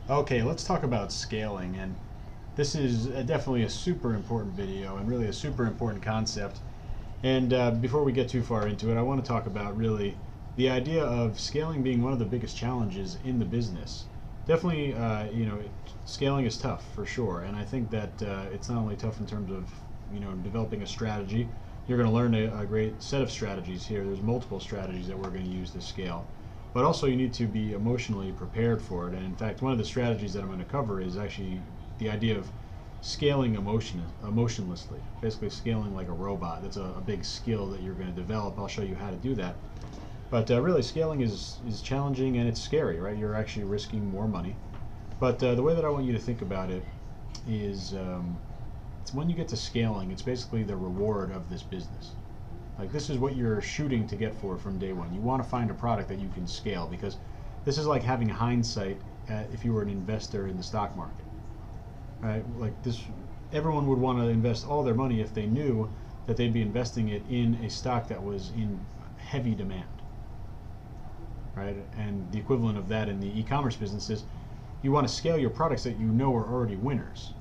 Okay, let's talk about scaling, and this is definitely a super important video and really a super important concept. And before we get too far into it, I want to talk about really the idea of scaling being one of the biggest challenges in the business. Definitely, scaling is tough for sure, and I think that it's not only tough in terms of developing a strategy. You're going to learn a great set of strategies here. There's multiple strategies that we're going to use to scale, but also you need to be emotionally prepared for it. And in fact, one of the strategies that I'm going to cover is actually the idea of scaling emotionlessly, basically scaling like a robot. That's a big skill that you're going to develop. I'll show you how to do that. But really, scaling is challenging and it's scary, right? You're actually risking more money. But the way that I want you to think about it is it's when you get to scaling, it's basically the reward of this business. Like, this is what you're shooting to get for from day one. You want to find a product that you can scale, because this is like having hindsight if you were an investor in the stock market, right? Like this, everyone would want to invest all their money if they knew that they'd be investing it in a stock that was in heavy demand, right? And the equivalent of that in the e-commerce business is you want to scale your products that you know are already winners,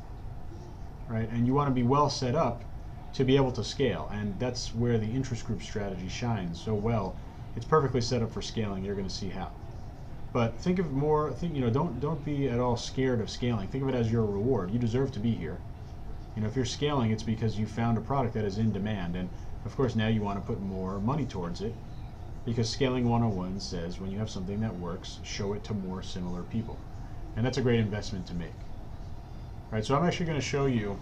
right? And you want to be well set up to be able to scale, and that's where the interest group strategy shines so well. It's perfectly set up for scaling. You're going to see how. But think of more. Don't be at all scared of scaling. Think of it as your reward. You deserve to be here. If you're scaling, it's because you found a product that is in demand, and of course now you want to put more money towards it, because scaling 101 says when you have something that works, show it to more similar people, and that's a great investment to make. All right, so I'm actually going to show you,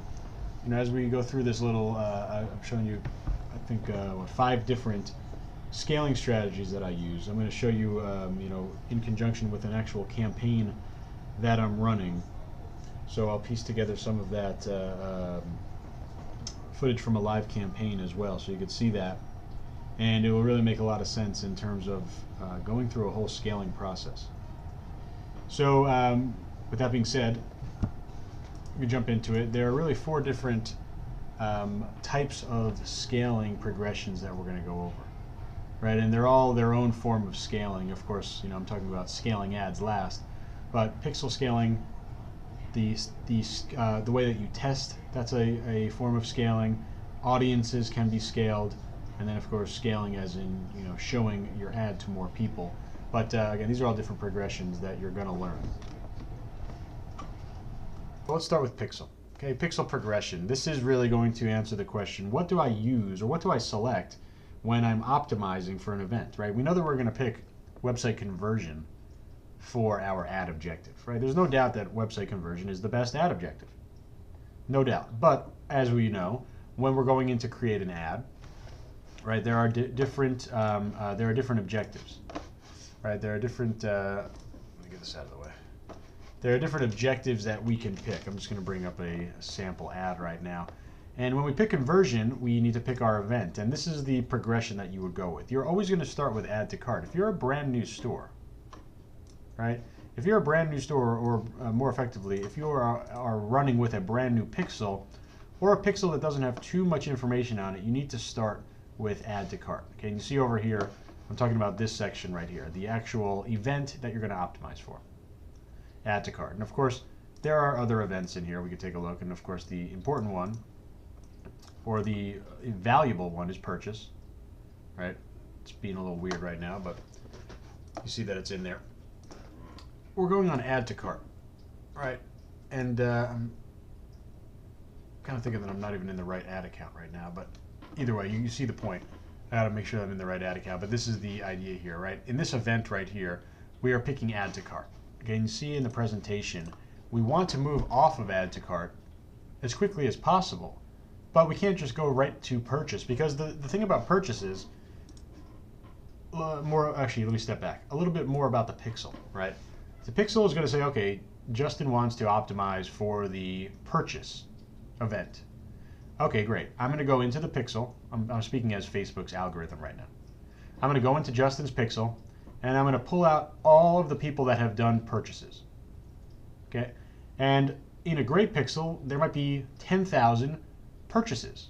as we go through this little, I'm showing you, I think, 5 different scaling strategies that I use. I'm going to show you, in conjunction with an actual campaign that I'm running. So I'll piece together some of that footage from a live campaign as well, so you can see that, and it will really make a lot of sense in terms of going through a whole scaling process. So with that being said, we jump into it. There are really 4 different types of scaling progressions that we're going to go over, right? And they're all their own form of scaling. Of course, I'm talking about scaling ads last, but pixel scaling, the way that you test, that's a form of scaling. Audiences can be scaled, and then of course scaling as in showing your ad to more people. But again, these are all different progressions that you're going to learn. Let's start with pixel. Okay, pixel progression. This is really going to answer the question, what do I use or what do I select when I'm optimizing for an event, right? We know that we're going to pick website conversion for our ad objective, right? There's no doubt that website conversion is the best ad objective. No doubt. But as we know, when we're going in to create an ad, right, there are different objectives, right? There are different, let me get this out of the way. There are different objectives that we can pick. I'm just going to bring up a sample ad right now. And when we pick conversion, we need to pick our event. And this is the progression that you would go with. You're always going to start with add to cart. If you're a brand new store, right? If you're a brand new store, or more effectively, if you are running with a brand new pixel, or a pixel that doesn't have too much information on it, you need to start with add to cart. Okay, and you see over here, I'm talking about this section right here, the actual event that you're going to optimize for. Add to cart. And of course, there are other events in here. We could take a look. And of course, the important one, or the valuable one, is purchase, right? It's being a little weird right now, but you see that it's in there. We're going on add to cart, right? And I'm kind of thinking that I'm not even in the right ad account right now, but either way, you see the point. I gotta make sure I'm in the right ad account, but this is the idea here, right? In this event right here, we are picking add to cart. Okay, and you see in the presentation, we want to move off of add to cart as quickly as possible, but we can't just go right to purchase, because the thing about purchase is, actually, let me step back. A little bit more about the pixel, right? The pixel is going to say, okay, Justin wants to optimize for the purchase event. Okay, great. I'm going to go into the pixel. I'm speaking as Facebook's algorithm right now. I'm going to go into Justin's pixel, and I'm going to pull out all of the people that have done purchases. Okay, and in a great pixel, there might be 10,000 purchases.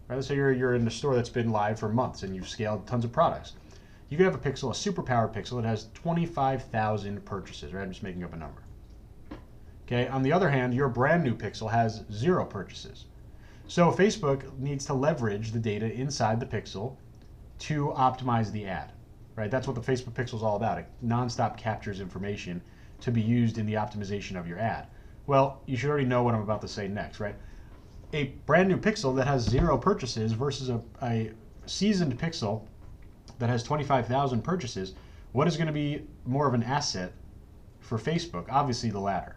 Right? So you're in a store that's been live for months and you've scaled tons of products. You could have a pixel, a super powered pixel, that has 25,000 purchases. Right? I'm just making up a number. Okay. On the other hand, your brand new pixel has 0 purchases. So Facebook needs to leverage the data inside the pixel to optimize the ad, right? That's what the Facebook pixel is all about. It nonstop captures information to be used in the optimization of your ad. Well, you should already know what I'm about to say next, right? A brand new pixel that has 0 purchases versus a seasoned pixel that has 25,000 purchases, what is going to be more of an asset for Facebook? Obviously the latter,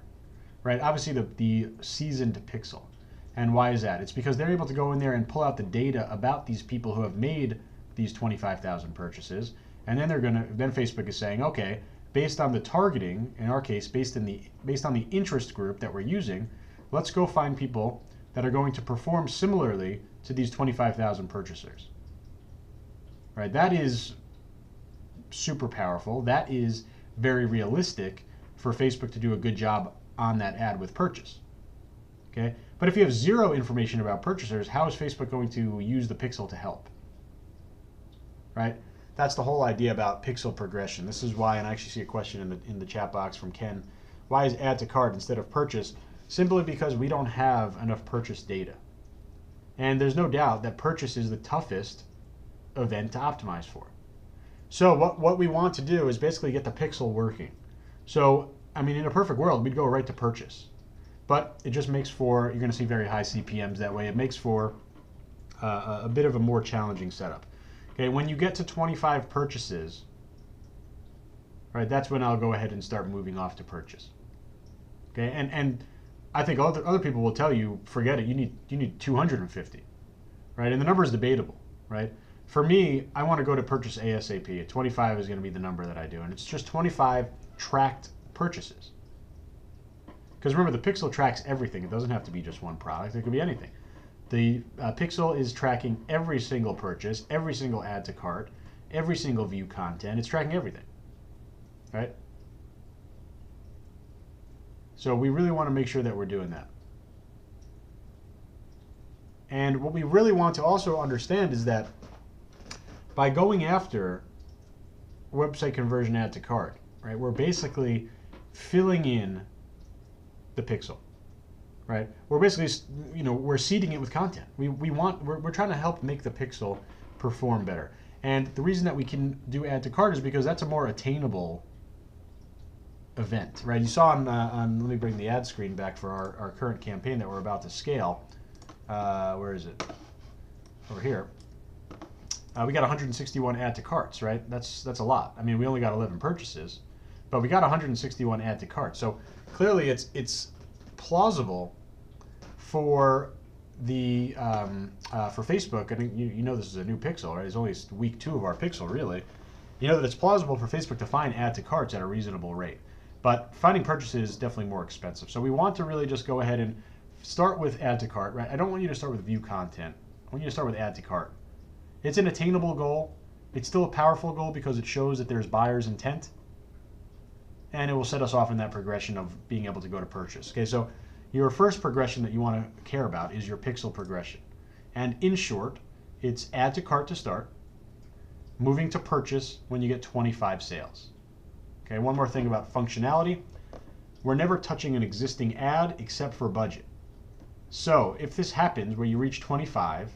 right? Obviously the seasoned pixel. And why is that? It's because they're able to go in there and pull out the data about these people who have made these 25,000 purchases, and then Facebook is saying, okay, based on the targeting, in our case, based on the interest group that we're using, let's go find people that are going to perform similarly to these 25,000 purchasers. Right? That is super powerful. That is very realistic for Facebook to do a good job on that ad with purchase. Okay? But if you have 0 information about purchasers, how is Facebook going to use the pixel to help? Right? That's the whole idea about pixel progression. This is why, and I actually see a question in the chat box from Ken, why is add to cart instead of purchase? Simply because we don't have enough purchase data. And there's no doubt that purchase is the toughest event to optimize for. So what we want to do is basically get the pixel working. So, I mean, in a perfect world, we'd go right to purchase. But it just makes for, you're going to see very high CPMs that way. It makes for a bit of a more challenging setup. Okay, when you get to 25 purchases, right, that's when I'll go ahead and start moving off to purchase. Okay, and I think other people will tell you, forget it, you need 250, right? And the number is debatable, right? For me, I want to go to purchase ASAP. 25 is going to be the number that I do, and it's just 25 tracked purchases. Because remember, the pixel tracks everything. It doesn't have to be just one product. It could be anything. The pixel is tracking every single purchase, every single add to cart, every single view content. It's tracking everything, right? So we really want to make sure that we're doing that. And what we really want to also understand is that by going after website conversion add to cart, right, we're basically filling in the pixel. Right? We're basically, we're seeding it with content. We're trying to help make the pixel perform better. And the reason that we can do add to cart is because that's a more attainable event, right? You saw on let me bring the ad screen back for our current campaign that we're about to scale. Where is it? Over here. We got 161 add to carts, right? That's a lot. I mean, we only got 11 purchases, but we got 161 add to carts. So clearly it's plausible for the for Facebook. I think you know this is a new pixel, right? It's only week 2 of our pixel, really. You know that it's plausible for Facebook to find add to carts at a reasonable rate, but finding purchases is definitely more expensive. So we want to really just go ahead and start with add to cart, right? I don't want you to start with view content. I want you to start with add to cart. It's an attainable goal. It's still a powerful goal because it shows that there's buyer's intent, and it will set us off in that progression of being able to go to purchase. Okay, so your first progression that you want to care about is your pixel progression. And in short, it's add to cart to start, moving to purchase when you get 25 sales. Okay, one more thing about functionality. We're never touching an existing ad except for budget. So if this happens where you reach 25,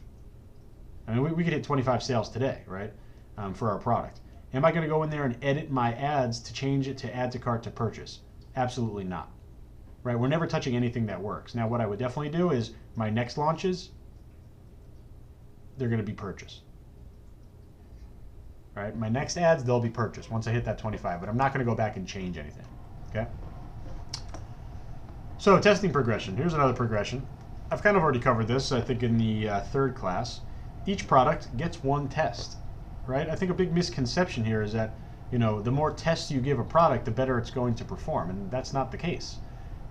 I mean, we could hit 25 sales today, right, for our product. Am I going to go in there and edit my ads to change it to add to cart to purchase? Absolutely not. Right? We're never touching anything that works. Now, what I would definitely do is my next launches, they're going to be purchase. Right? My next ads, they'll be purchase once I hit that 25, but I'm not going to go back and change anything. Okay? So, testing progression. Here's another progression. I've kind of already covered this, I think, in the 3rd class. Each product gets one test. Right? I think a big misconception here is that, the more tests you give a product, the better it's going to perform, and that's not the case.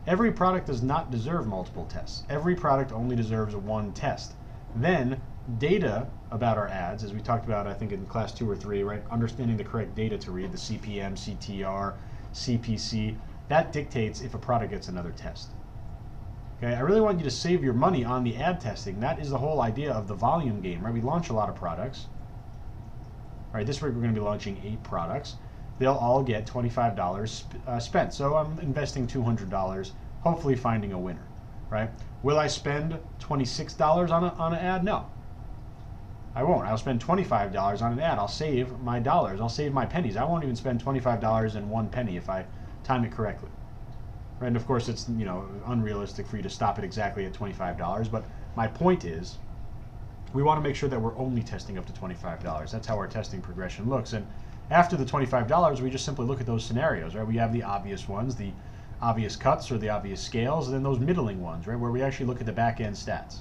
Every product does not deserve multiple tests. Every product only deserves one test. Then, data about our ads, as we talked about, I think in class 2 or 3, right? Understanding the correct data to read, the CPM, CTR, CPC, that dictates if a product gets another test. Okay, I really want you to save your money on the ad testing. That is the whole idea of the volume game, right? We launch a lot of products. All right, this week we're going to be launching 8 products. They'll all get $25 spent. So I'm investing $200 hopefully finding a winner, right? Will I spend $26 on an ad? No, I won't. I'll spend $25 on an ad. I'll save my dollars. I'll save my pennies. I won't even spend $25 and 1 penny if I time it correctly. Right? And of course, it's unrealistic for you to stop it exactly at $25. But my point is, we want to make sure that we're only testing up to $25. That's how our testing progression looks. And after the $25, we just simply look at those scenarios, right? We have the obvious ones, the obvious cuts or the obvious scales, and then those middling ones, right, where we actually look at the back-end stats.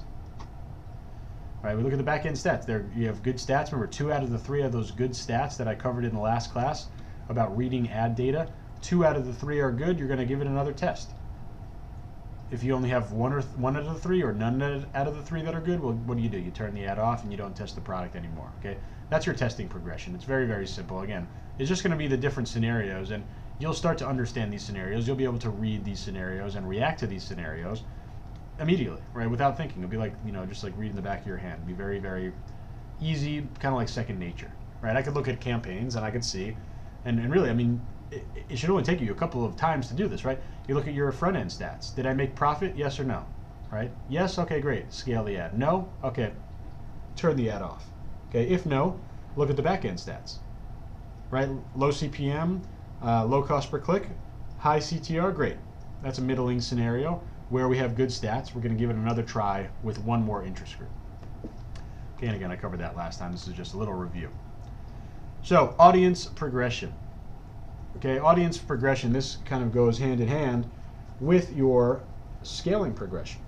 Right, we look at the back-end stats. There, you have good stats. Remember, 2 out of the 3 of those good stats that I covered in the last class about reading ad data. 2 out of the 3 are good. You're going to give it another test. If you only have one out of the 3 or none out of the 3 that are good, well, what do? You turn the ad off and you don't test the product anymore. Okay, that's your testing progression. It's very, very simple. Again, it's just going to be the different scenarios, and you'll start to understand these scenarios. You'll be able to read these scenarios and react to these scenarios immediately, right, without thinking. It'll be like, just like reading the back of your hand. It'll be very, very easy, kind of like second nature, right? I could look at campaigns and I could see, and really, I mean, it should only take you a couple of times to do this, right? You look at your front end stats. Did I make profit? Yes or no? Right? Yes? Okay, great. Scale the ad. No? Okay. Turn the ad off. Okay, if no, look at the back end stats. Right? Low CPM, low cost per click, high CTR, great. That's a middling scenario where we have good stats. We're going to give it another try with one more interest group. Okay, and again, I covered that last time. This is just a little review. So, audience progression. Okay, audience progression, this kind of goes hand in hand with your scaling progression.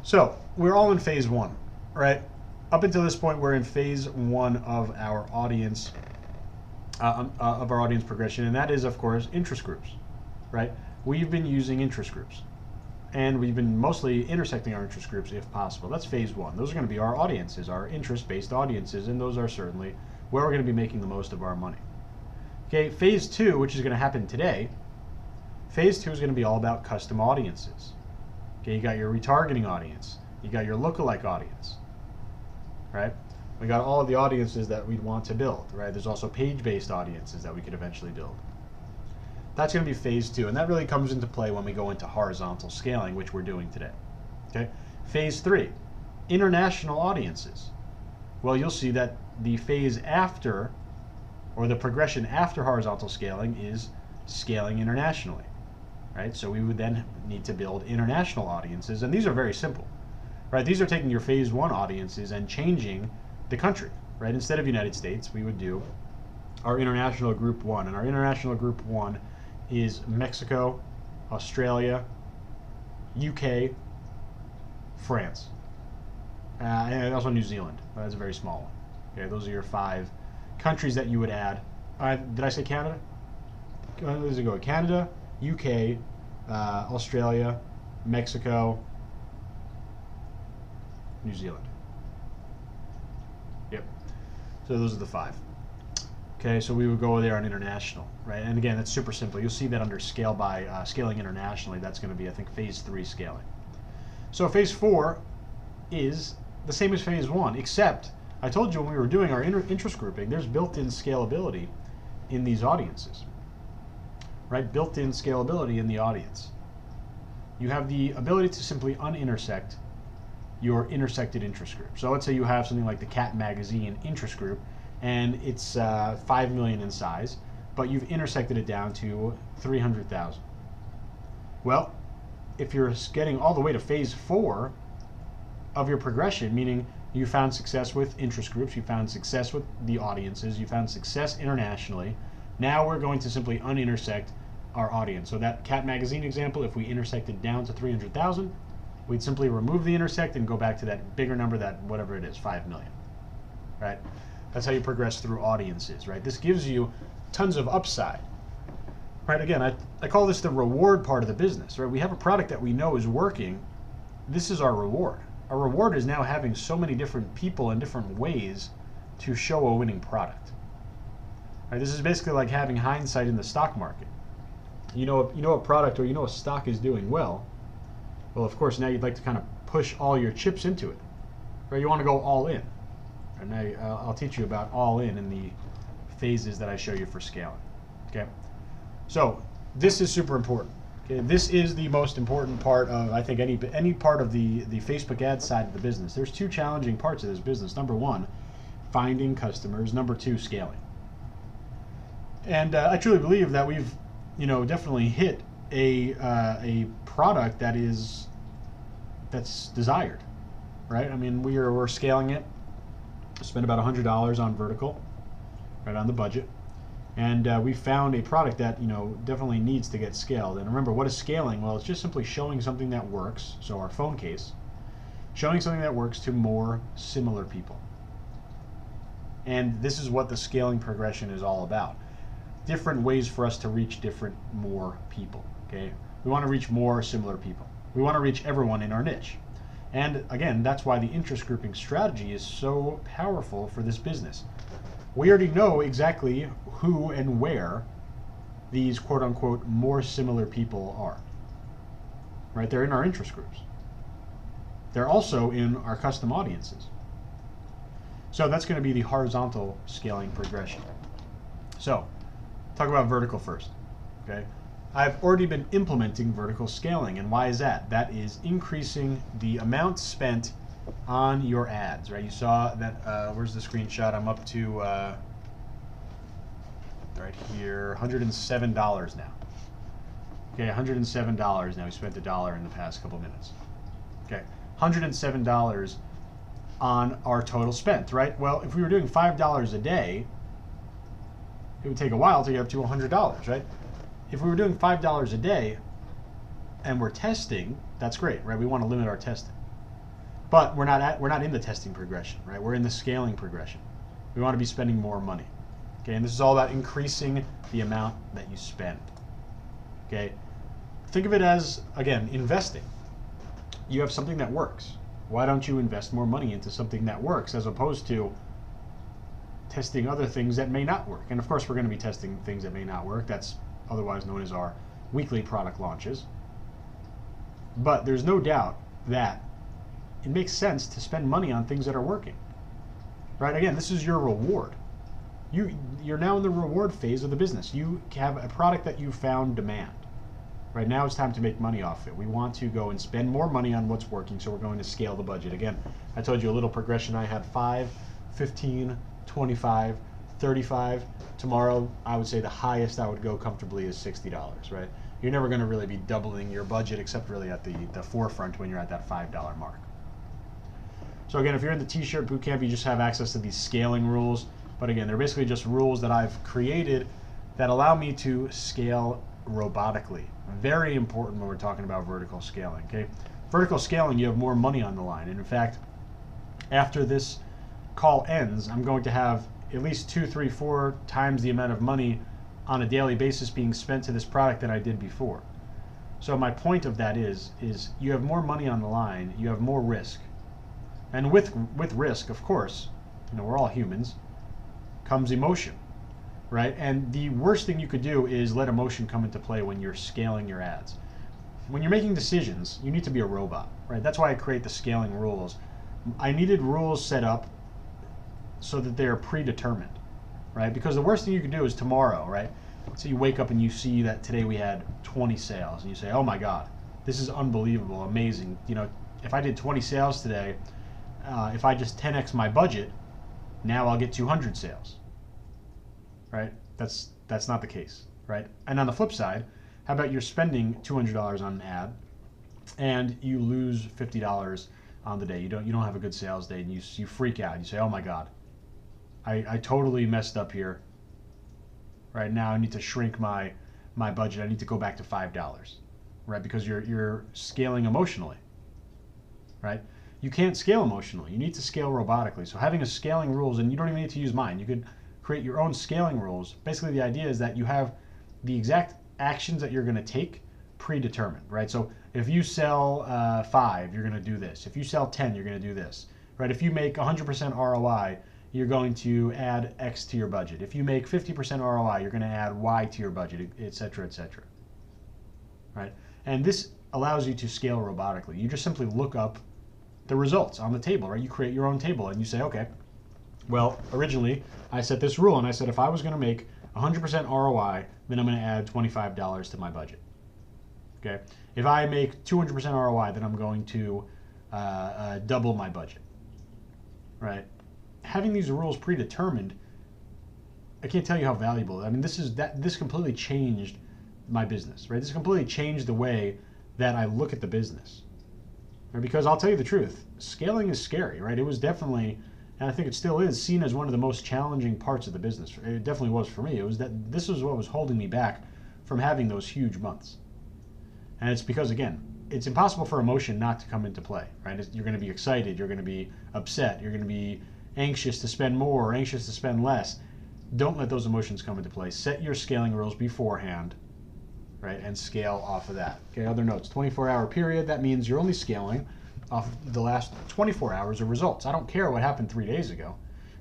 So, we're all in phase 1, right? Up until this point, we're in phase 1 of our audience progression, and that is, of course, interest groups, right? We've been using interest groups, and we've been mostly intersecting our interest groups if possible. That's phase 1. Those are going to be our audiences, our interest-based audiences, and those are certainly where we're going to be making the most of our money. Okay, phase 2, which is going to happen today, phase 2 is going to be all about custom audiences. Okay, you got your retargeting audience, you got your lookalike audience, right? We got all of the audiences that we'd want to build, right? There's also page-based audiences that we could eventually build. That's going to be phase 2, and that really comes into play when we go into horizontal scaling, which we're doing today. Okay, phase 3, international audiences. Well, you'll see that the phase after, or the progression after horizontal scaling, is scaling internationally, right? So we would then need to build international audiences, and these are very simple, right? These are taking your phase 1 audiences and changing the country, right? Instead of United States, we would do our international group 1, and our international group 1 is Mexico, Australia, UK, France, and also New Zealand. That's a very small one. Okay, those are your 5 countries that you would add. Did I say Canada? Let's go. Canada, UK, Australia, Mexico, New Zealand. Yep. So those are the 5. Okay, so we would go there on international, right? And again, that's super simple. You'll see that under scale by scaling internationally. That's going to be, I think, phase 3 scaling. So phase 4 is the same as phase 1, except I told you when we were doing our interest grouping, there's built-in scalability in these audiences, right? Built-in scalability in the audience. You have the ability to simply unintersect your intersected interest group. So let's say you have something like the Cat Magazine interest group, and it's 5 million in size, but you've intersected it down to 300,000. Well, if you're getting all the way to phase 4 of your progression, meaning you found success with interest groups, you found success with the audiences, you found success internationally, now we're going to simply unintersect our audience. So that Cat Magazine example, if we intersected down to 300,000, we'd simply remove the intersect and go back to that bigger number, that whatever it is, 5 million, right? That's how you progress through audiences, right? This gives you tons of upside, right? Again, I call this the reward part of the business, right? We have a product that we know is working. This is our reward. Our reward is now having so many different people in different ways to show a winning product. Right? This is basically like having hindsight in the stock market. You know a product or you know a stock is doing well. Well, of course, now you'd like to kind of push all your chips into it, right? You want to go all in. And I'll teach you about all in the phases that I show you for scaling. Okay, so this is super important. Okay, this is the most important part of, I think, any part of the Facebook ad side of the business. There's two challenging parts of this business. Number one, finding customers. Number two, scaling. And I truly believe that we've, definitely hit a product that's desired, right? I mean, we're scaling it. Spend about $100 on vertical, right on the budget, and we found a product that definitely needs to get scaled. And remember, what is scaling? Well, it's just simply showing something that works. So our phone case, showing something that works to more similar people. And this is what the scaling progression is all about. Different ways for us to reach more people. Okay, we want to reach more similar people. We want to reach everyone in our niche. And again, that's why the interest grouping strategy is so powerful for this business. We already know exactly who and where these quote unquote more similar people are. Right? They're in our interest groups. They're also in our custom audiences. So that's going to be the horizontal scaling progression. So, talk about vertical first. Okay? I've already been implementing vertical scaling, and why is that? That is increasing the amount spent on your ads, right? You saw that, where's the screenshot? I'm up to, right here, $107 now. Okay, $107 now. We spent $1 in the past couple minutes. Okay, $107 on our total spent, right? Well, if we were doing $5 a day, it would take a while to get up to $100, right? If we were doing $5 a day and we're testing, that's great, right? We want to limit our testing. But we're not in the testing progression, right? We're in the scaling progression. We want to be spending more money. Okay, and this is all about increasing the amount that you spend. Okay? Think of it as, again, investing. You have something that works. Why don't you invest more money into something that works as opposed to testing other things that may not work? And of course, we're going to be testing things that may not work. That's otherwise known as our weekly product launches. But there's no doubt that it makes sense to spend money on things that are working. Right? Again, this is your reward. You're now in the reward phase of the business. You have a product that you found demand. Right now it's time to make money off it. We want to go and spend more money on what's working, so we're going to scale the budget. Again, I told you a little progression. I had 5, 15, 25, 35. Tomorrow, I would say the highest I would go comfortably is $60, right? You're never going to really be doubling your budget except really at the forefront when you're at that $5 mark. So again, if you're in the T-shirt bootcamp, you just have access to these scaling rules. But again, they're basically just rules that I've created that allow me to scale robotically. Very important when we're talking about vertical scaling, okay? Vertical scaling, you have more money on the line. And in fact, after this call ends, I'm going to have at least 2, 3, 4 times the amount of money on a daily basis being spent to this product than I did before. So my point of that is you have more money on the line, you have more risk. And with risk, of course, we're all humans, comes emotion, right? And the worst thing you could do is let emotion come into play when you're scaling your ads. When you're making decisions, you need to be a robot, right? That's why I create the scaling rules. I needed rules set up so that they are predetermined, right? Because the worst thing you can do is tomorrow, right? So you wake up and you see that today we had 20 sales, and you say, oh my God, this is unbelievable, amazing. If I did 20 sales today, if I just 10x my budget, now I'll get 200 sales, right? That's not the case, right? And on the flip side, how about you're spending $200 on an ad and you lose $50 on the day? You don't have a good sales day, and you freak out. You say, oh my God, I totally messed up here. Right now I need to shrink my budget. I need to go back to $5, right? Because you're scaling emotionally, right? You can't scale emotionally. You need to scale robotically. So having a scaling rules, and you don't even need to use mine. You could create your own scaling rules. Basically, the idea is that you have the exact actions that you're going to take predetermined, right? So if you sell 5, you're going to do this. If you sell 10, you're going to do this, right? If you make 100% ROI, you're going to add X to your budget. If you make 50% ROI, you're going to add Y to your budget, et cetera, right? And this allows you to scale robotically. You just simply look up the results on the table, right? You create your own table and you say, okay, well, originally I set this rule and I said if I was going to make 100% ROI, then I'm going to add $25 to my budget. Okay, if I make 200% ROI, then I'm going to double my budget, right? Having these rules predetermined, I can't tell you how valuable. I mean, this completely changed my business, right? This completely changed the way that I look at the business, right? Because I'll tell you the truth, scaling is scary, right? It was definitely, and I think it still is, seen as one of the most challenging parts of the business. It definitely was for me. It was that this was what was holding me back from having those huge months. And it's because, again, it's impossible for emotion not to come into play, right? You're going to be excited, you're going to be upset, you're going to be anxious to spend more or anxious to spend less. Don't let those emotions come into play. Set your scaling rules beforehand, right, and scale off of that. Okay, other notes, 24-hour period, that means you're only scaling off the last 24 hours of results. I don't care what happened 3 days ago,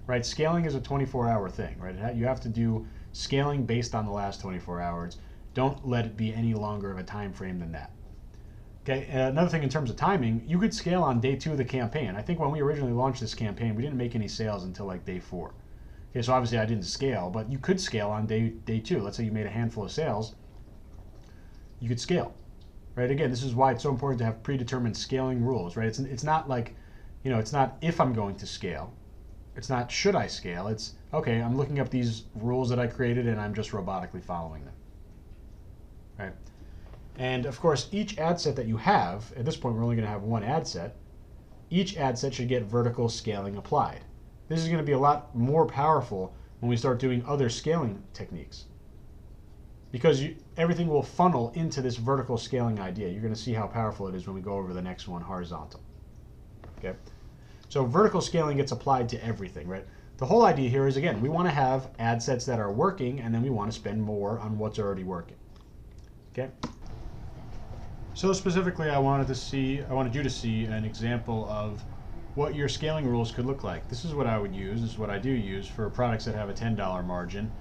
right? Scaling is a 24-hour thing, right? You have to do scaling based on the last 24 hours. Don't let it be any longer of a time frame than that. Okay, another thing in terms of timing, you could scale on day 2 of the campaign. I think when we originally launched this campaign, we didn't make any sales until like day 4. Okay, so obviously I didn't scale, but you could scale on day 2. Let's say you made a handful of sales, you could scale, right? Again, this is why it's so important to have predetermined scaling rules, right? It's not like, it's not if I'm going to scale. It's not should I scale. It's, okay, I'm looking up these rules that I created and I'm just robotically following them. Right? And of course, each ad set that you have, at this point we're only going to have one ad set, each ad set should get vertical scaling applied. This is going to be a lot more powerful when we start doing other scaling techniques. Because everything will funnel into this vertical scaling idea. You're going to see how powerful it is when we go over the next one, horizontal. Okay? So vertical scaling gets applied to everything, right? The whole idea here is, again, we want to have ad sets that are working, and then we want to spend more on what's already working. Okay. So specifically, I wanted you to see an example of what your scaling rules could look like. This is what I would use. This is what I do use for products that have a $10 margin.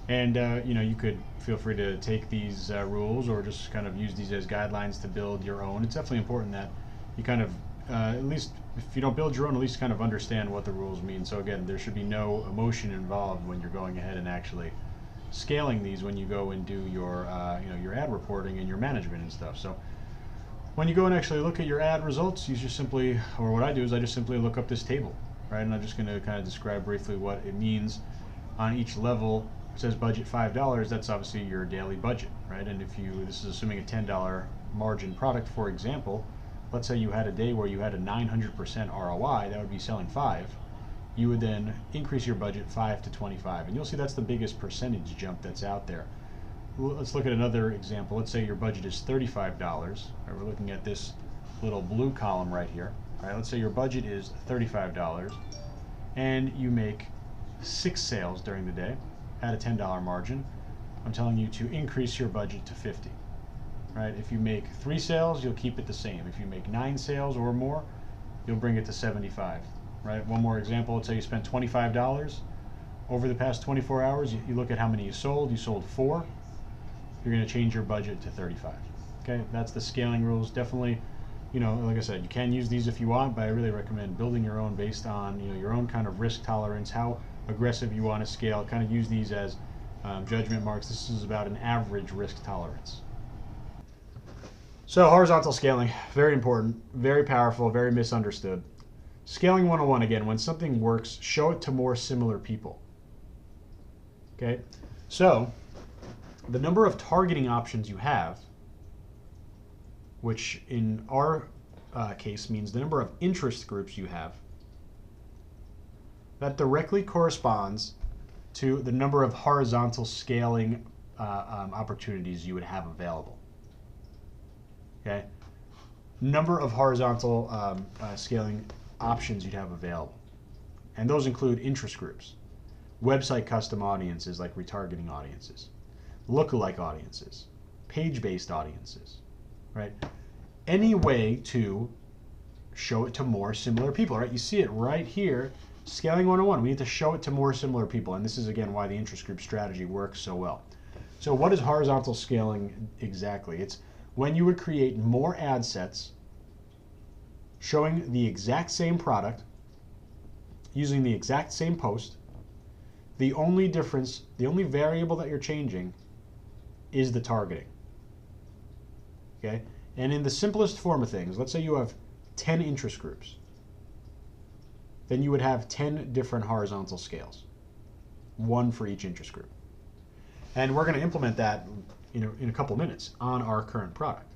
And you could feel free to take these rules or just kind of use these as guidelines to build your own. It's definitely important that you kind of, at least if you don't build your own, at least kind of understand what the rules mean. So again, there should be no emotion involved when you're going ahead and actually scaling these when you go and do your your ad reporting and your management and stuff. So when you go and actually look at your ad results, you just simply, or what I do is I just simply look up this table, right? And I'm just going to kind of describe briefly what it means on each level. It says budget $5. That's obviously your daily budget, right? And if this is assuming a $10 margin product, for example, let's say you had a day where you had a 900% ROI, that would be selling 5. You would then increase your budget 5 to 25, and you'll see that's the biggest percentage jump that's out there. Let's look at another example. Let's say your budget is $35. Right, we're looking at this little blue column right here. All right, let's say your budget is $35, and you make 6 sales during the day at a $10 margin. I'm telling you to increase your budget to 50. Right? If you make 3 sales, you'll keep it the same. If you make 9 sales or more, you'll bring it to 75. Right? One more example, let's say you spent $25 over the past 24 hours. You look at how many you sold 4. You're going to change your budget to 35. Okay, that's the scaling rules. Definitely, like I said, you can use these if you want, but I really recommend building your own based on your own kind of risk tolerance, how aggressive you want to scale. Kind of use these as judgment marks. This is about an average risk tolerance. So horizontal scaling, very important, very powerful, very misunderstood. Scaling 101, again, when something works, show it to more similar people. Okay, so the number of targeting options you have, which in our case means the number of interest groups you have, that directly corresponds to the number of horizontal scaling opportunities you would have available. Okay, number of horizontal scaling options you'd have available, and those include interest groups, website custom audiences like retargeting audiences, lookalike audiences, page-based audiences, right? Any way to show it to more similar people, right? You see it right here, scaling 101. We need to show it to more similar people, and this is again why the interest group strategy works so well. So what is horizontal scaling exactly? It's when you would create more ad sets showing the exact same product, using the exact same post. The only difference, the only variable that you're changing is the targeting. Okay? And in the simplest form of things, let's say you have 10 interest groups. Then you would have 10 different horizontal scales, one for each interest group. And we're going to implement that in a couple minutes on our current product.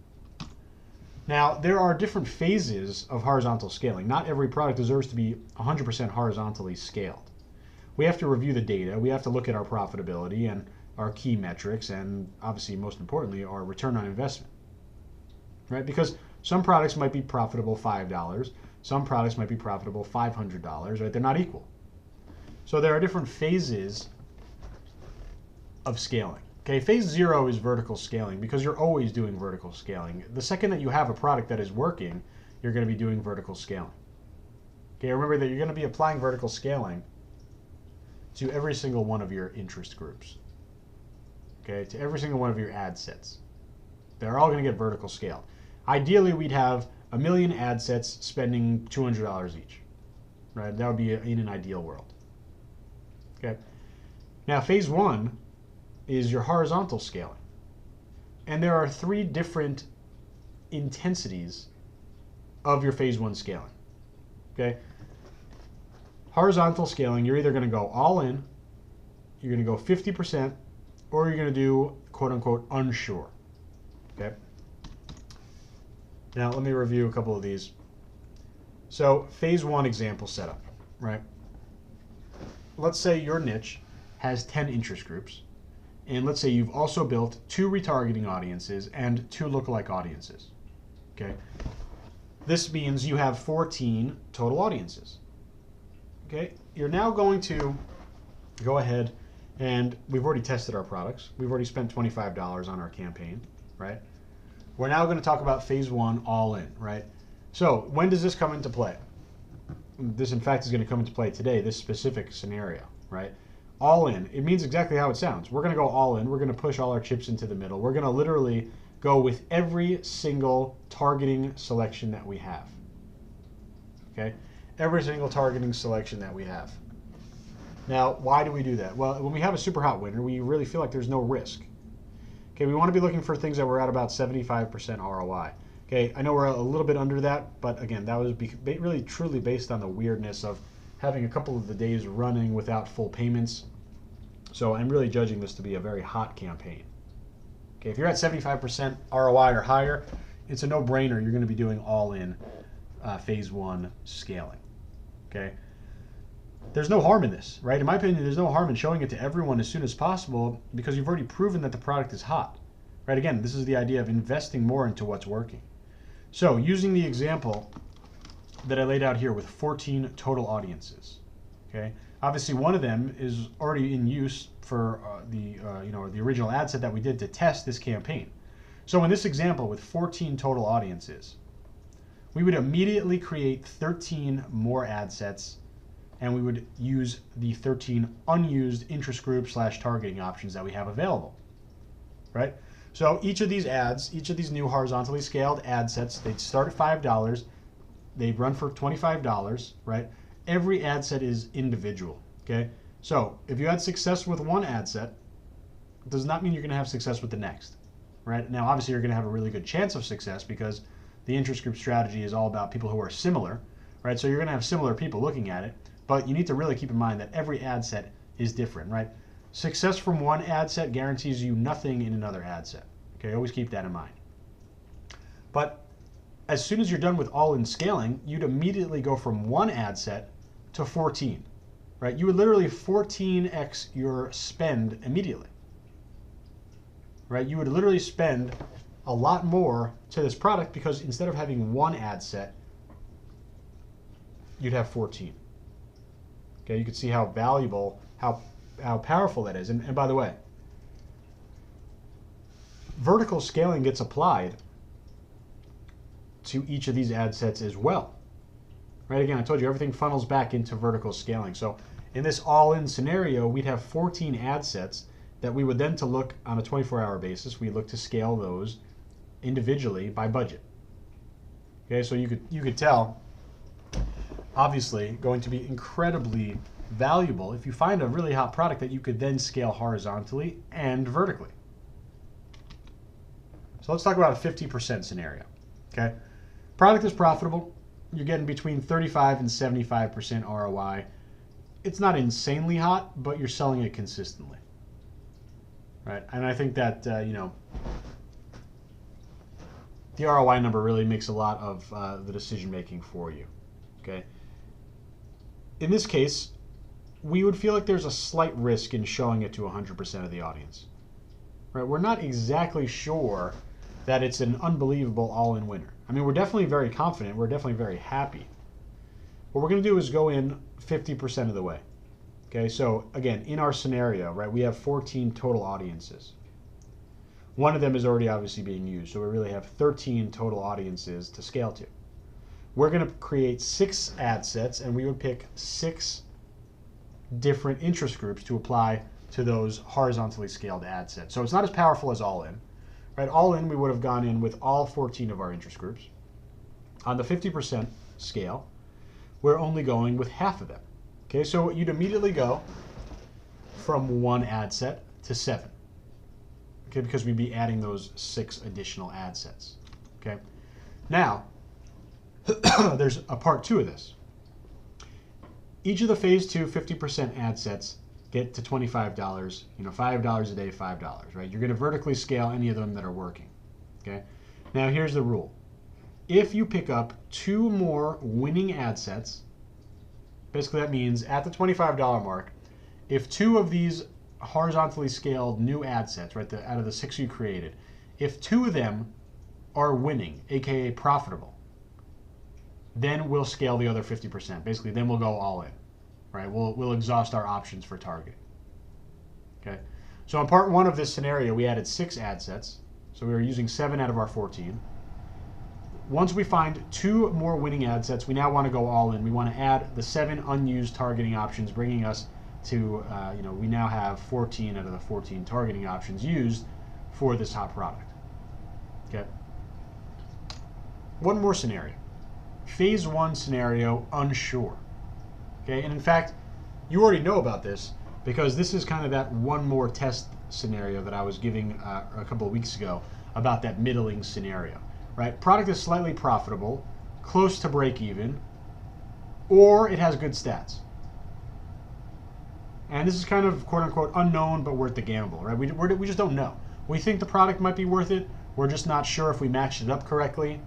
Now, there are different phases of horizontal scaling. Not every product deserves to be 100% horizontally scaled. We have to review the data. We have to look at our profitability and our key metrics, and obviously, most importantly, our return on investment. Right? Because some products might be profitable $5, some products might be profitable $500, right? They're not equal. So there are different phases of scaling. Okay, phase 0 is vertical scaling because you're always doing vertical scaling. The second that you have a product that is working, you're going to be doing vertical scaling. Okay, remember that you're going to be applying vertical scaling to every single one of your interest groups. Okay, to every single one of your ad sets. They're all going to get vertical scaled. Ideally, we'd have 1 million ad sets spending $200 each. Right? That would be in an ideal world. Okay. Now, phase 1 is your horizontal scaling. And there are 3 different intensities of your phase 1 scaling. Okay? Horizontal scaling, you're either going to go all in, you're going to go 50%, or you're going to do quote unquote unsure. Okay? Now let me review a couple of these. So phase 1 example setup, right? Let's say your niche has 10 interest groups. And let's say you've also built 2 retargeting audiences and 2 lookalike audiences. Okay. This means you have 14 total audiences. Okay. You're now going to go ahead and we've already tested our products. We've already spent $25 on our campaign, right? We're now going to talk about phase 1 all in, right? So when does this come into play? This, in fact, is going to come into play today, this specific scenario, right? All in. It means exactly how it sounds. We're going to go all in. We're going to push all our chips into the middle. We're going to literally go with every single targeting selection that we have. Okay? Every single targeting selection that we have. Now, why do we do that? Well, when we have a super hot winner, we really feel like there's no risk. Okay, we want to be looking for things that we're at about 75% ROI. Okay, I know we're a little bit under that, but again, that was really truly based on the weirdness of having a couple of the days running without full payments. So I'm really judging this to be a very hot campaign. Okay, if you're at 75% ROI or higher, it's a no-brainer. You're going to be doing all-in phase 1 scaling. Okay, there's no harm in this, right? In my opinion, there's no harm in showing it to everyone as soon as possible because you've already proven that the product is hot. Right? Again, this is the idea of investing more into what's working. So using the example that I laid out here with 14 total audiences. Okay, obviously one of them is already in use for the original ad set that we did to test this campaign. So in this example with 14 total audiences, we would immediately create 13 more ad sets, and we would use the 13 unused interest group / targeting options that we have available. Right? So each of these ads, each of these new horizontally scaled ad sets, they'd start at $5. They'd run for $25, right? Every ad set is individual, okay? So if you had success with one ad set, it does not mean you're going to have success with the next, right? Now, obviously, you're going to have a really good chance of success because the interest group strategy is all about people who are similar, right? So you're going to have similar people looking at it, but you need to really keep in mind that every ad set is different, right? Success from one ad set guarantees you nothing in another ad set, okay? Always keep that in mind. But as soon as you're done with all-in scaling, you'd immediately go from one ad set to 14, right? You would literally 14x your spend immediately, right? You would literally spend a lot more to this product because instead of having one ad set, you'd have 14. Okay, you can see how valuable, how powerful that is. And by the way, vertical scaling gets applied to each of these ad sets as well. Right, again, I told you everything funnels back into vertical scaling. So in this all-in scenario, we'd have 14 ad sets that we would then to look on a 24-hour basis. We look to scale those individually by budget. Okay, so you could tell, obviously, going to be incredibly valuable if you find a really hot product that you could then scale horizontally and vertically. So So let's talk about a 50% scenario. Okay, product is profitable. You're getting between 35 and 75% ROI. It's not insanely hot, but you're selling it consistently, right? And I think that the ROI number really makes a lot of the decision making for you. Okay. In this case, we would feel like there's a slight risk in showing it to 100% of the audience, right? We're not exactly sure that it's an unbelievable all-in winner. I mean, we're definitely very confident. We're definitely very happy. What we're going to do is go in 50% of the way. Okay, so again, in our scenario, right, we have 14 total audiences. One of them is already obviously being used, so we really have 13 total audiences to scale to. We're going to create 6 ad sets, and we would pick 6 different interest groups to apply to those horizontally scaled ad sets. So it's not as powerful as all-in. Right, all in, we would have gone in with all 14 of our interest groups. On the 50% scale, we're only going with half of them. Okay, so you'd immediately go from 1 ad set to 7. Okay, because we'd be adding those 6 additional ad sets. Okay, now there's a part 2 of this. Each of the phase 2 50% ad sets get to $25, $5 a day, $5, right? You're going to vertically scale any of them that are working, okay? Now, here's the rule. If you pick up 2 more winning ad sets, basically that means at the $25 mark, if 2 of these horizontally scaled new ad sets, right, out of the 6 you created, if 2 of them are winning, aka profitable, then we'll scale the other 50%. Basically, then we'll go all in. Right, we'll exhaust our options for targeting. Okay, so in part 1 of this scenario, we added 6 ad sets, so we were using 7 out of our 14. Once we find 2 more winning ad sets, we now want to go all in. We want to add the 7 unused targeting options, bringing us to we now have 14 out of the 14 targeting options used for this hot product. Okay. One more scenario. Phase 1 scenario, unsure. Okay, and in fact, you already know about this because this is kind of that one more test scenario that I was giving a couple of weeks ago about that middling scenario, right? Product is slightly profitable, close to break even, or it has good stats. And this is kind of quote unquote unknown but worth the gamble, right? We just don't know. We think the product might be worth it. We're just not sure if we matched it up correctly,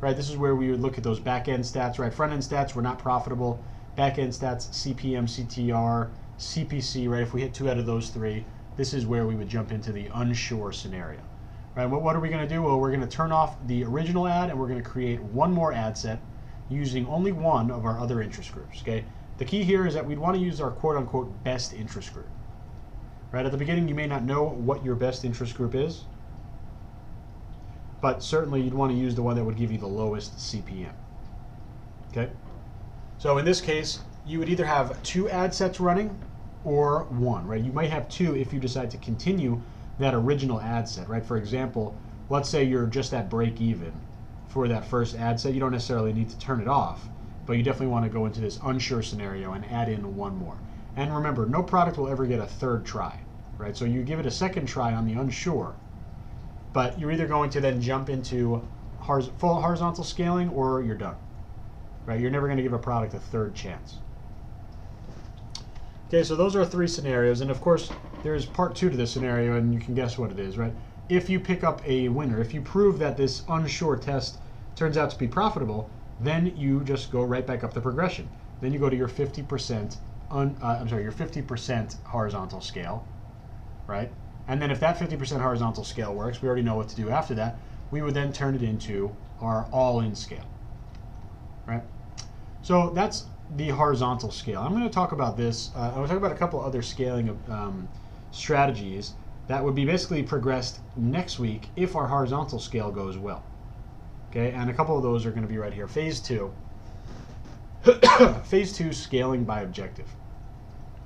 right? This is where we would look at those back end stats, right? Front end stats were not profitable. Back-end stats, CPM, CTR, CPC, right? If we hit 2 out of those 3, this is where we would jump into the unsure scenario. Right? What are we going to do? Well, we're going to turn off the original ad, and we're going to create 1 more ad set using only 1 of our other interest groups. Okay. The key here is that we'd want to use our quote-unquote best interest group. Right? At the beginning, you may not know what your best interest group is, but certainly you'd want to use the one that would give you the lowest CPM. Okay. So in this case, you would either have 2 ad sets running or 1, right? You might have 2 if you decide to continue that original ad set, right? For example, let's say you're just at break even for that first ad set. You don't necessarily need to turn it off, but you definitely want to go into this unsure scenario and add in 1 more. And remember, no product will ever get a 3rd try, right? So you give it a 2nd try on the unsure, but you're either going to then jump into full horizontal scaling or you're done. Right, you're never going to give a product a 3rd chance. Okay, so those are 3 scenarios, and of course, there's part 2 to this scenario, and you can guess what it is, right? If you pick up a winner, if you prove that this unsure test turns out to be profitable, then you just go right back up the progression. Then you go to your 50% your 50% horizontal scale, right? And then if that 50% horizontal scale works, we already know what to do after that. We would then turn it into our all-in scale, right? So that's the horizontal scale. I'm going to talk about this. I'm going to talk about a couple other scaling strategies that would be basically progressed next week if our horizontal scale goes well. Okay, and a couple of those are going to be right here. Phase 2. Phase 2, scaling by objective.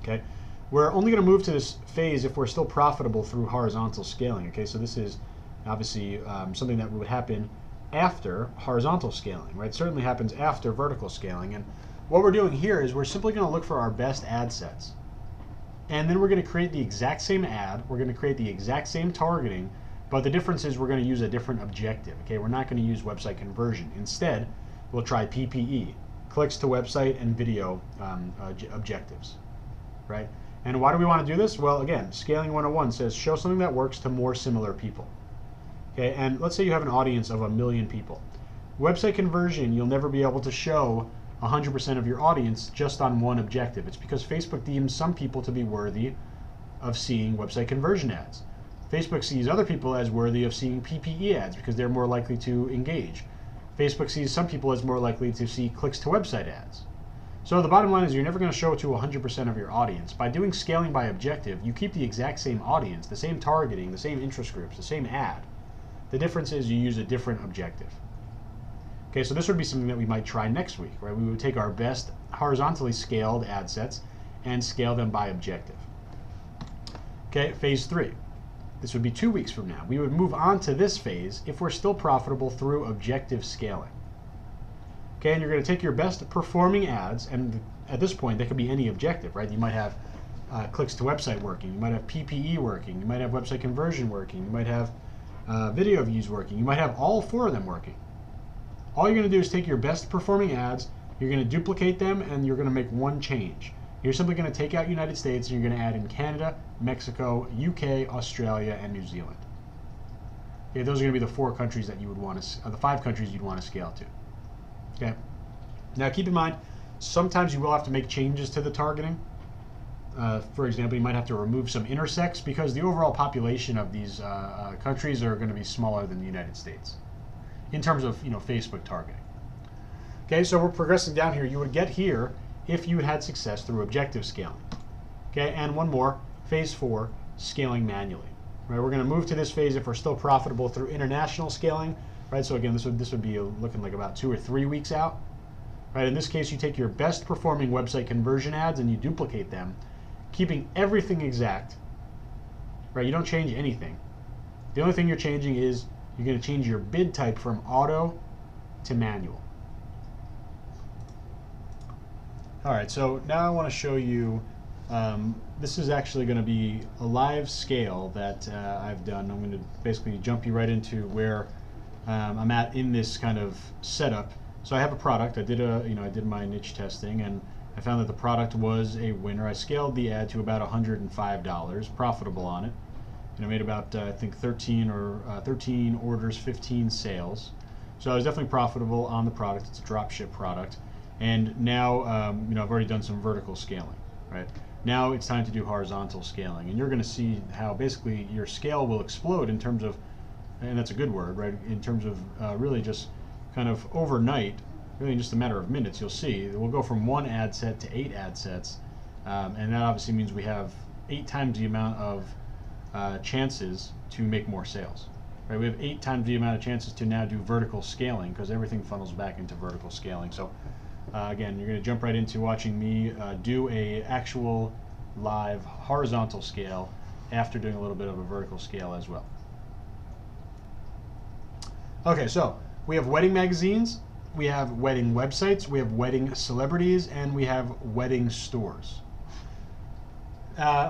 Okay, we're only going to move to this phase if we're still profitable through horizontal scaling. Okay, so this is obviously something that would happen after horizontal scaling, right? It certainly happens after vertical scaling. And what we're doing here is we're simply going to look for our best ad sets. And then we're going to create the exact same ad. We're going to create the exact same targeting But the difference is we're going to use a different objective. Okay, we're not going to use website conversion. Instead, we'll try PPE, clicks to website and video objectives, right? And why do we want to do this? Well, again, Scaling 101 says show something that works to more similar people. Okay, and let's say you have an audience of 1 million people. Website conversion, you'll never be able to show 100% of your audience just on one objective. It's because Facebook deems some people to be worthy of seeing website conversion ads. Facebook sees other people as worthy of seeing PPE ads because they're more likely to engage. Facebook sees some people as more likely to see clicks to website ads. So the bottom line is you're never going to show it to 100% of your audience. By doing scaling by objective, you keep the exact same audience, the same targeting, the same interest groups, the same ad. The difference is you use a different objective. Okay, so this would be something that we might try next week, right? We would take our best horizontally scaled ad sets and scale them by objective. Okay, phase 3. This would be 2 weeks from now. We would move on to this phase if we're still profitable through objective scaling. Okay, and you're going to take your best performing ads, and at this point, they could be any objective, right? You might have clicks to website working, you might have PPE working, you might have website conversion working, you might have video views working, you might have all 4 of them working. All you're going to do is take your best performing ads, you're going to duplicate them, and you're going to make one change. You're simply going to take out United States, and you're going to add in Canada, Mexico, UK, Australia, and New Zealand. Okay, those are going to be the 4 countries that you would want to, the 5 countries you'd want to scale to. Okay. Now keep in mind, sometimes you will have to make changes to the targeting. For example, you might have to remove some intersects because the overall population of these countries are going to be smaller than the United States in terms of Facebook targeting. Okay, so we're progressing down here. You would get here if you had success through objective scaling. Okay, and one more, phase 4, scaling manually. Right, we're going to move to this phase if we're still profitable through international scaling. Right, so again, this would be looking like about 2 or 3 weeks out. Right, in this case, you take your best performing website conversion ads and you duplicate them, keeping everything exact. Right, you don't change anything. The only thing you're changing is you're going to change your bid type from auto to manual. All right, so now I want to show you. This is actually going to be a live scale that I've done. I'm going to basically jump you right into where I'm at in this kind of setup. So I have a product. I did I did my niche testing, and I found that the product was a winner. I scaled the ad to about $105, profitable on it, and I made about I think 13 orders, 15 sales. So I was definitely profitable on the product. It's a drop ship product, and now I've already done some vertical scaling. Right now it's time to do horizontal scaling, and you're going to see how basically your scale will explode in terms of. And that's a good word, right? In terms of really just kind of overnight, really in just a matter of minutes, you'll see we'll go from 1 ad set to 8 ad sets, and that obviously means we have 8 times the amount of chances to make more sales. Right? We have 8 times the amount of chances to now do vertical scaling because everything funnels back into vertical scaling. So again, you're going to jump right into watching me do a actual live horizontal scale after doing a little bit of a vertical scale as well. Okay, so we have wedding magazines, we have wedding websites, we have wedding celebrities, and we have wedding stores.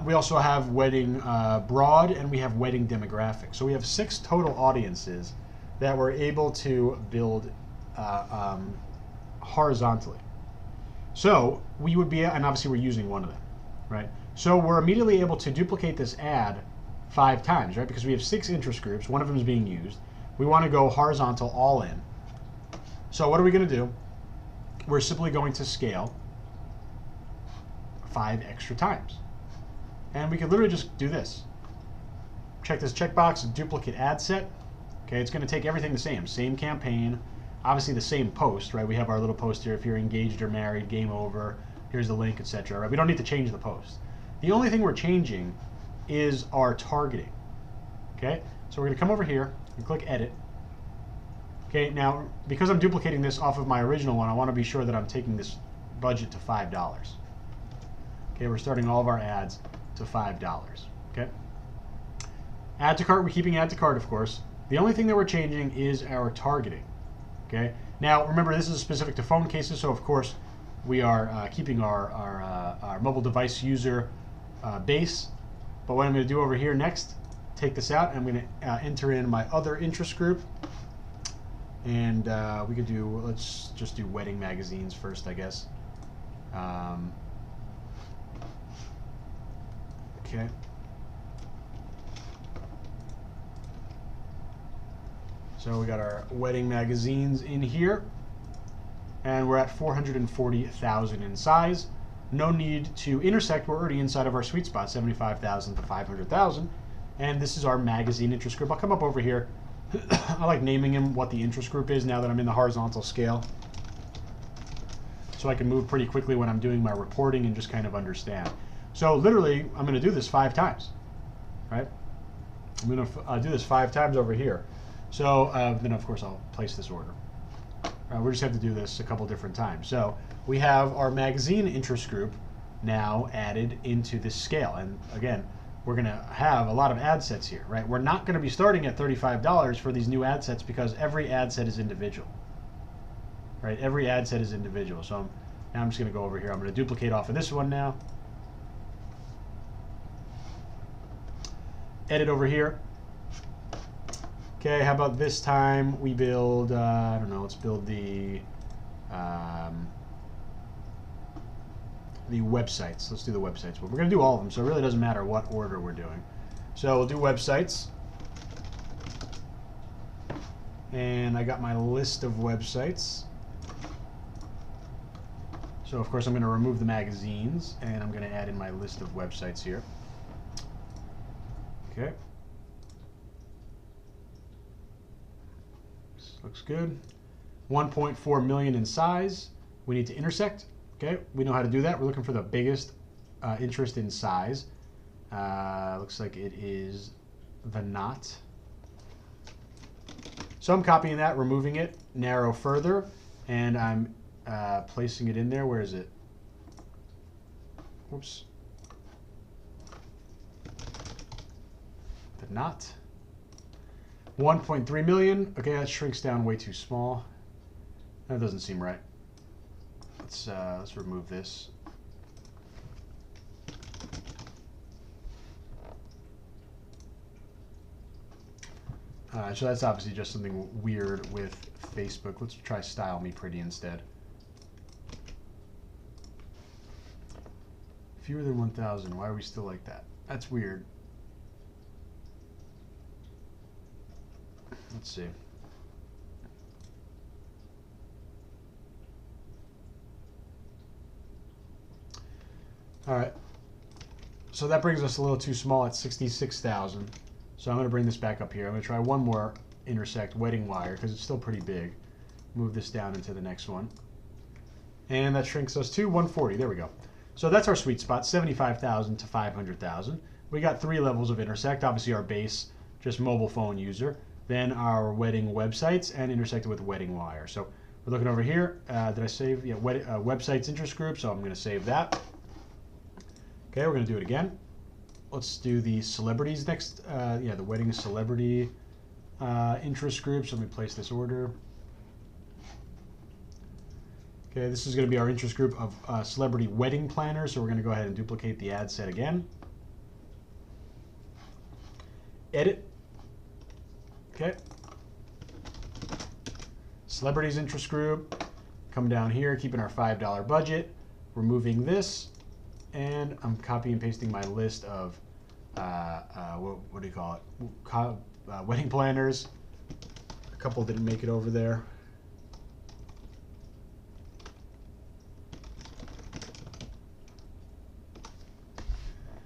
We also have wedding broad, and we have wedding demographics. So we have 6 total audiences that we're able to build horizontally. So we would be, and obviously we're using one of them, right? So we're immediately able to duplicate this ad 5 times, right? Because we have 6 interest groups, one of them is being used. We want to go horizontal all in. So what are we going to do? We're simply going to scale 5 extra times. And we can literally just do this. Check this checkbox, duplicate ad set. Okay, it's going to take everything the same campaign, obviously the same post, right? We have our little post here, if you're engaged or married, game over, here's the link, etc. Right? We don't need to change the post. The only thing we're changing is our targeting. Okay, so we're going to come over here and click edit. Okay, now because I'm duplicating this off of my original one, I want to be sure that I'm taking this budget to $5. Okay, we're starting all of our ads to $5. Okay, add to cart, we're keeping add to cart, of course. The only thing that we're changing is our targeting. Okay, now remember this is specific to phone cases, so of course we are keeping our mobile device user base. But what I'm going to do over here next take this out. I'm going to enter in my other interest group. And we could do, let's just do wedding magazines first, I guess. Okay. So we got our wedding magazines in here. And we're at 440,000 in size. No need to intersect. We're already inside of our sweet spot, 75,000 to 500,000. And this is our magazine interest group. I'll come up over here. I like naming him what the interest group is now that I'm in the horizontal scale. So I can move pretty quickly when I'm doing my reporting and just kind of understand. So literally, I'm going to do this 5 times, right? I'm going to do this 5 times over here. So then, of course, I'll place this order. We just have to do this a couple different times. So we have our magazine interest group now added into this scale. And again, we're going to have a lot of ad sets here, right? We're not going to be starting at $35 for these new ad sets because every ad set is individual, right? Every ad set is individual. So now I'm just going to go over here. I'm going to duplicate off of this one now. Edit over here. Okay, how about this time we build, I don't know, let's build the websites. Let's do the websites. But we're going to do all of them, so it really doesn't matter what order we're doing. So we'll do websites. And I got my list of websites. So, of course, I'm going to remove the magazines, and I'm going to add in my list of websites here. Okay. Looks good. 1.4 million in size. We need to intersect. Okay, we know how to do that. We're looking for the biggest interest in size. Looks like it is the knot. So I'm copying that, removing it, narrow further, and I'm placing it in there. Where is it? Whoops. The knot. 1.3 million. Okay, that shrinks down way too small. That doesn't seem right. Let's remove this. So that's obviously just something weird with Facebook. Let's try Style Me Pretty instead. Fewer than 1,000. Why are we still like that? That's weird. Let's see. All right. So that brings us a little too small at 66,000. So I'm going to bring this back up here. I'm going to try one more intersect wedding wire because it's still pretty big. Move this down into the next one. And that shrinks us to 140. There we go. So that's our sweet spot, 75,000 to 500,000. We got 3 levels of intersect. Obviously our base, just mobile phone user. Then our wedding websites and intersected with wedding wire. So we're looking over here. Did I save? Yeah, websites interest group. So I'm going to save that. Okay, we're going to do it again. Let's do the celebrities next. Yeah, the wedding celebrity interest group. So let me place this order. Okay, this is going to be our interest group of celebrity wedding planners. So we're going to go ahead and duplicate the ad set again. Edit. Okay. Celebrities interest group. Come down here, keeping our $5 budget. Removing this. And I'm copy and pasting my list of, what do you call it? Wedding planners. A couple didn't make it over there.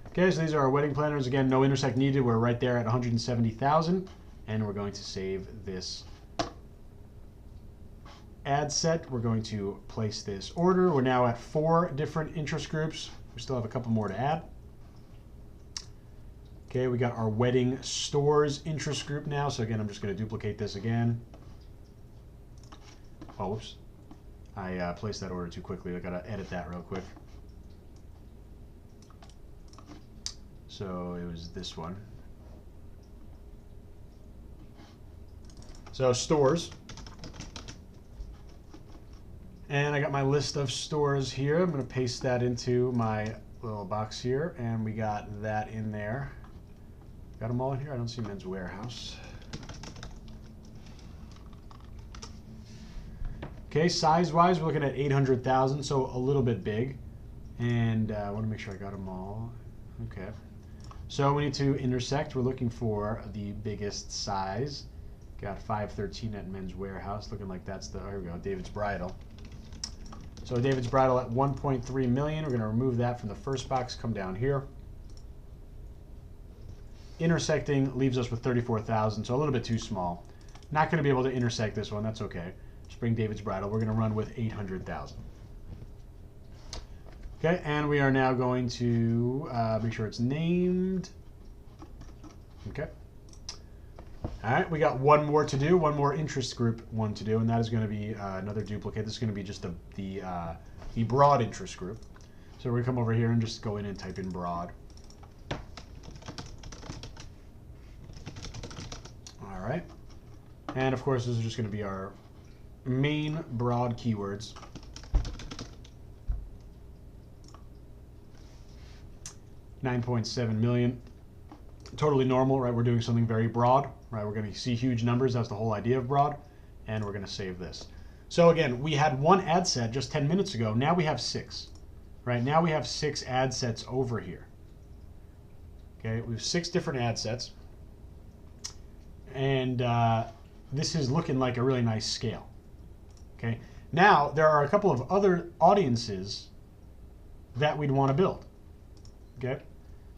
Okay, so these are our wedding planners. Again, no intersect needed. We're right there at 170,000. And we're going to save this ad set. We're going to place this order. We're now at 4 different interest groups. We still have a couple more to add. Okay, we got our wedding stores interest group now. So again, I'm just going to duplicate this again. Oh, whoops. I placed that order too quickly. I got to edit that real quick. So it was this one. So stores. And I got my list of stores here. I'm going to paste that into my little box here. And we got that in there. Got them all in here? I don't see Men's Warehouse. Okay, size-wise, we're looking at 800,000, so a little bit big. And I want to make sure I got them all. Okay. So we need to intersect. We're looking for the biggest size. Got 513 at Men's Warehouse. Looking like that's the, here we go, David's Bridal. So David's Bridal at 1.3 million. We're going to remove that from the first box, come down here. Intersecting leaves us with 34,000, so a little bit too small. Not going to be able to intersect this one. That's okay. Just bring David's Bridal. We're going to run with 800,000. Okay, and we are now going to make sure it's named. Okay. All right, we got one more to do, one more interest group one to do, and that is going to be another duplicate. This is going to be just the broad interest group. So we're going to come over here and just go in and type in broad. All right. And of course, this is just going to be our main broad keywords. $9.7 million. Totally normal, right? We're doing something very broad, right? We're going to see huge numbers. That's the whole idea of broad. And we're going to save this. So again, we had one ad set just 10 minutes ago. Now we have 6, right? Now we have 6 ad sets over here. Okay, we have 6 different ad sets. And this is looking like a really nice scale. Okay, now there are a couple of other audiences that we'd want to build. Okay,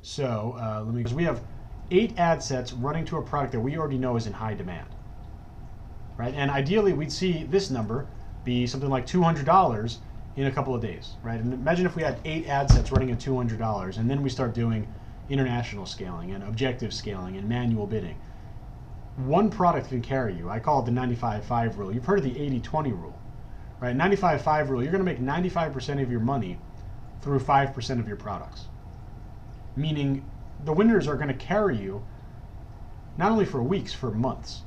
so because we have 8 ad sets running to a product that we already know is in high demand, right? And ideally, we'd see this number be something like $200 in a couple of days, right? And imagine if we had 8 ad sets running at $200, and then we start doing international scaling and objective scaling and manual bidding. One product can carry you. I call it the 95-5 rule. You've heard of the 80-20 rule, right? 95-5 rule. You're going to make 95% of your money through 5% of your products. Meaning the winners are going to carry you not only for weeks, for months,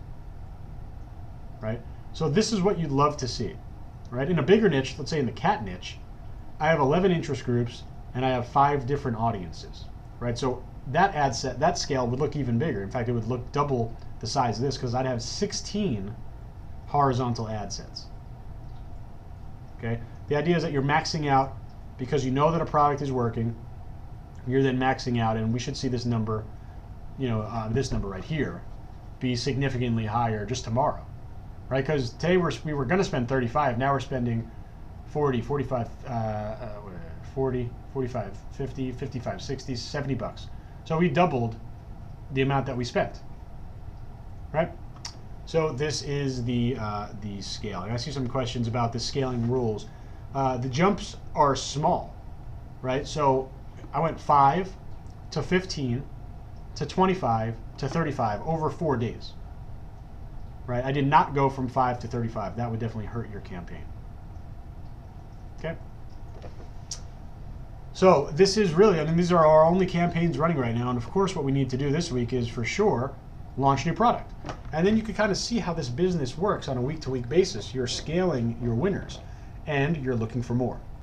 right? So this is what you'd love to see, right? In a bigger niche, let's say in the cat niche, I have 11 interest groups and I have 5 different audiences, right? So that ad set, that scale would look even bigger. In fact, it would look double the size of this because I'd have 16 horizontal ad sets. Okay, the idea is that you're maxing out because you know that a product is working. You're then maxing out, and we should see this number, this number right here, be significantly higher just tomorrow, right? Because today we were going to spend 35. Now we're spending 40, 45, 40, 45, 50, 55, 60, 70 bucks. So we doubled the amount that we spent. Right? So this is the scaling. I see some questions about the scaling rules. The jumps are small, right? So I went 5 to 15 to 25 to 35 over 4 days, right? I did not go from 5 to 35. That would definitely hurt your campaign. Okay? So this is really, these are our only campaigns running right now. And of course, what we need to do this week is for sure launch new product. And then you can kind of see how this business works on a week-to-week basis. You're scaling your winners and you're looking for more.